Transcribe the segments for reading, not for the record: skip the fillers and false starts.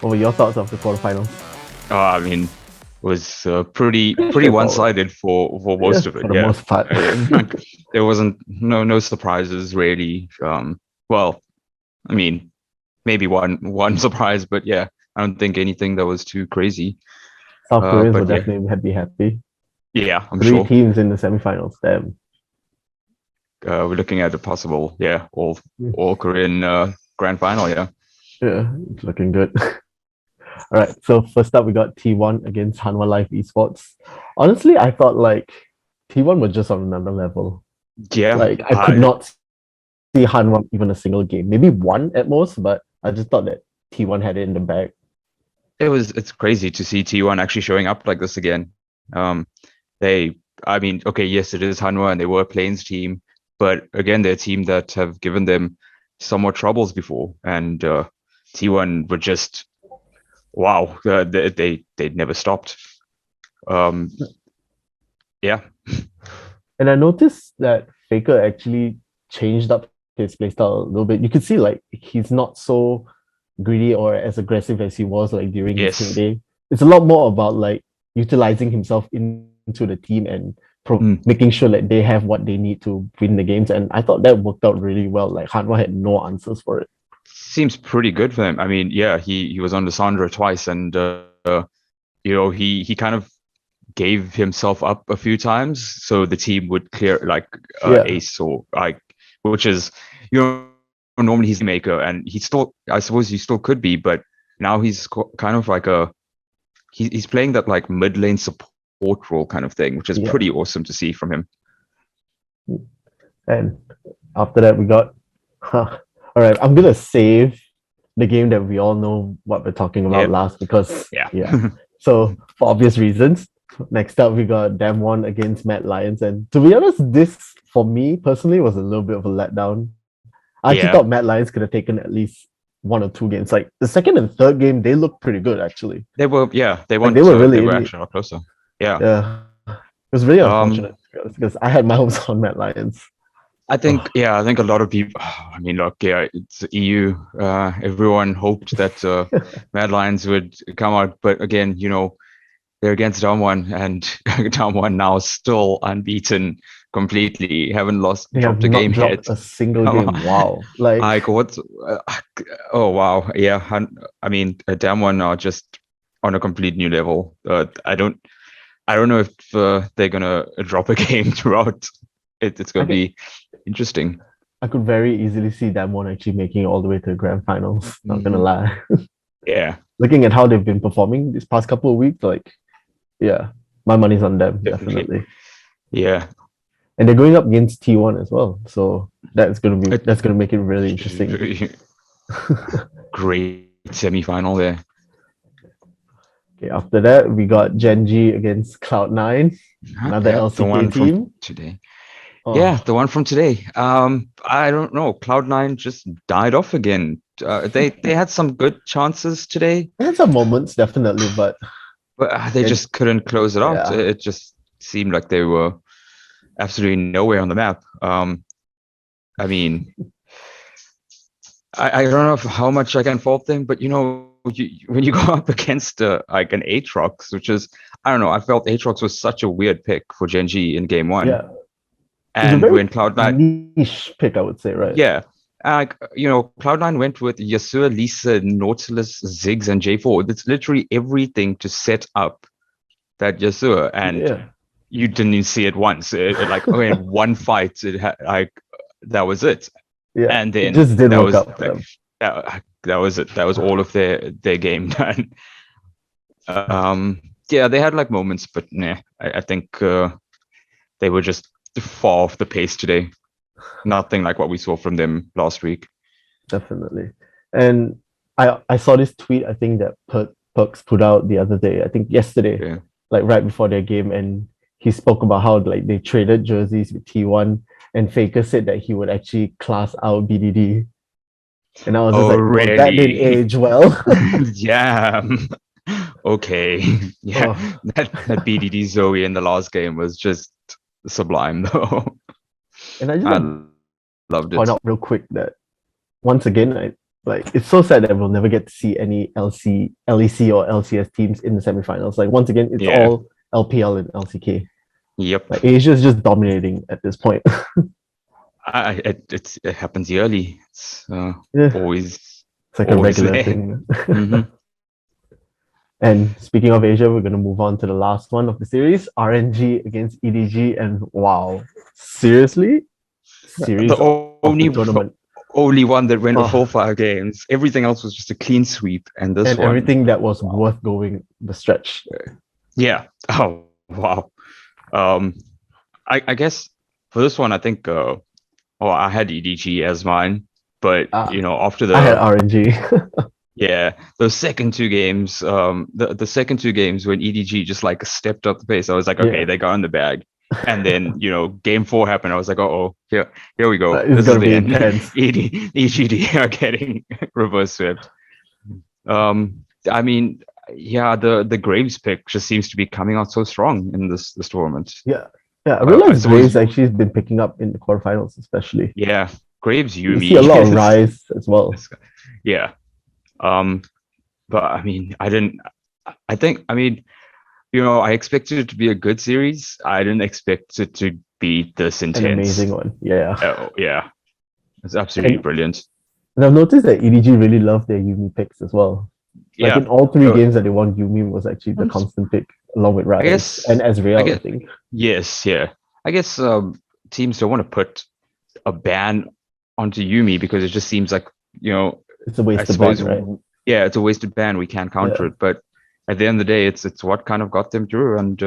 What were your thoughts of the quarterfinals? I mean, it was pretty Straightforward. one-sided for Yeah, most of it. for the Yeah, most part. there wasn't no surprises really. Well, I mean, maybe one surprise, but yeah, I don't think anything that was too crazy. South Koreans will But yeah, definitely be happy. yeah, I'm Three sure. teams in the semifinals. Damn. We're looking at a possible, yeah, Mm. all Korean grand final. Yeah. Yeah, it's looking good. All right, so first up we got T1 against Hanwha Life Esports. Honestly, I thought like T1 was just on another level. Yeah, Like I could not see Hanwha even a single game, maybe one at most, but I just thought that T1 had it in the bag. it's crazy to see T1 actually showing up like this again. Um, I mean, okay, yes, it is Hanwha and they were a Plains team, but again, they're a team that have given them somewhat troubles before, and T1 were just wow, they never stopped. Um, yeah, And I noticed that Faker actually changed up his playstyle a little bit. You could see like he's not so greedy or as aggressive as he was like during his yes, heyday. It's a lot more about like utilizing himself into the team and mm, making sure that they have what they need to win the games. And I thought that worked out really well. Like Hanwha had no answers for it. seems pretty good for him. I mean, yeah, he was on the Sandra twice, and he kind of gave himself up a few times so the team would clear like Yeah, ace or like which is you know normally he's a maker and he still I suppose he still could be but now he's kind of like he's playing that like mid lane support role kind of thing which is yeah. pretty awesome to see from him. And after that, we got. Huh. All right, I'm gonna save the game that we all know what we're talking about Yep. last because Yeah. yeah. So for obvious reasons, next up we got Dam1 against Mad Lions, and to be honest, this for me personally was a little bit of a letdown. I actually Yeah, thought Mad Lions could have taken at least one or two games. Like the second and third game, they looked pretty good actually. they Like they weren't were they really were in it. actually a lot closer. Yeah. Yeah, it was really um unfortunate to be honest, because I had my hopes on Mad Lions. Oh, I think a lot of people. I mean, look, yeah, it's EU. Everyone hoped that Mad Lions would come out, but again, they're against One, and One now still unbeaten completely. Haven't they have dropped a not game dropped yet. a single game. Wow, like Like what's? Oh wow, yeah. I mean, One are just on a complete new level. I don't know if they're gonna drop a game throughout. It's I gonna could be interesting. I could very easily see them one actually making it all the way to the grand finals. Not gonna Mhm. lie. Yeah, Looking at how they've been performing this past couple of weeks, like yeah, my money's on them definitely. definitely. Yeah. And they're going up against T1 as well, so A that's gonna make it really interesting. great semi-final there. Okay, after that we got Genji against Cloud9, Huh? another Yeah, the LCK one from team. today. Yeah, Oh, the one from today. I don't know. Cloud9 just died off again. They had some good chances today, they had some moments definitely, but but they it, just couldn't close it out. yeah, It just seemed like they were absolutely nowhere on the map. I mean, I don't know how much I can fault them, but when you go up against like an Aatrox, which is I don't know, I felt Aatrox was such a weird pick for Gen G in game one, yeah, it's a and very when Cloud9, niche pick, I would say, right? yeah, like Cloud9 went with Yasuo, Lisa, Nautilus, Ziggs, and J4. It's literally everything to set up that Yasuo, and Yeah. you didn't even see it once. Like okay, in one fight, like that was it, Yeah, and it then just didn't that work was out for like them. that was it. That was all of their game done. Yeah, they had like moments, but nah, I think they were just far off the pace today. Nothing like what we saw from them last week. Definitely. And I saw this tweet I think that Perks put out the other day, I think yesterday, Yeah. like right before their game, and he spoke about how like they traded jerseys with T1 and Faker said that he would actually class out BDD. And I was just Oh, like, well, that didn't really? age well. Yeah. Okay. Yeah. Oh, That BDD Zoe in the last game was just sublime, though. and I just I want loved to point it. out real quick that once again, Like it's so sad that we'll never get to see any LEC or LCS teams in the semifinals. Like once again, it's Yeah. all LPL and LCK. Yep. Like Asia's just dominating at this point. It happens yearly. It's Yeah, always it's like a always regular there. thing. Hmm. And speaking of Asia, we're gonna move on to the last one of the series, RNG against EDG, and wow, seriously, The series of the tournament. only one that went to Oh, 4-5 games. Everything else was just a clean sweep, and this and one, everything that was wow. worth going the stretch. Yeah. Oh wow. Um, I guess for this one, I think I had EDG as mine, but Uh, after I had the RNG. yeah, those second two games, the second two games when EDG just like stepped up the pace, I was like, okay, Yeah, they got in the bag. And then, game four happened. I was like, oh, here we go. it's This is gonna the be end. intense. EGD are getting reverse swept. I mean, yeah, the Graves pick just seems to be coming out so strong in this tournament. Yeah, yeah. I I realized suppose, Graves actually has been picking up in the quarterfinals, especially. yeah, Graves You see a Yumi lot of is, rise as well. yeah. Um, but I mean, I think, I mean, I expected it to be a good series. I didn't expect it to be this An amazing intense. one. Yeah. Oh, yeah. It's absolutely And, brilliant. and I've noticed that EDG really love their Yumi picks as well. Like Yeah. in all three Uh, games that they won, Yumi was actually the constant pick along with I Rise and guess, I Ezreal, I guess, think. yes, yeah. I guess teams don't want to put a ban onto Yumi because it just seems like, It's a I wasted ban, suppose, right? yeah, it's a wasted ban. We can't counter Yeah. it. But at the end of the day, it's what kind of got them through. And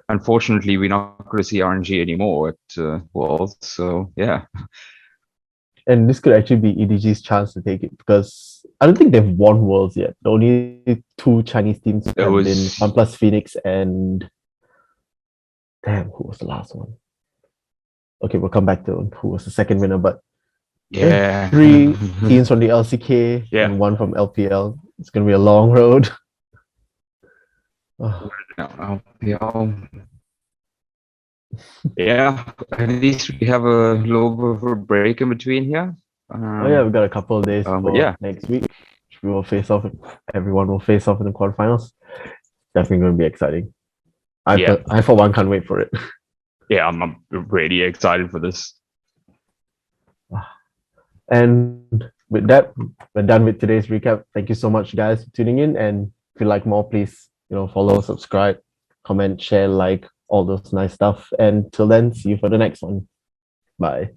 unfortunately, we're not going to see RNG anymore at Worlds. So, yeah. And this could actually be EDG's chance to take it because I don't think they've won Worlds yet. The only two Chinese teams It have been was, OnePlus Phoenix and damn, who was the last one? Okay, we'll come back to who was the second winner, but yeah, yeah. three teams from the LCK Yeah. and one from LPL. It's gonna be a long road. Oh, LPL. Yeah, at least we have a little bit of a break in between here. oh yeah, we've got a couple of days But for yeah, next week. We will face off. Everyone will face off in the quarterfinals. Definitely going to be exciting. yeah, I for one can't wait for it. yeah. I'm really excited for this. And with that, we're done with today's recap. Thank you so much, guys, for tuning in. And if you like more, please follow, subscribe, comment, share, like all those nice stuff. And till then, see you for the next one. Bye.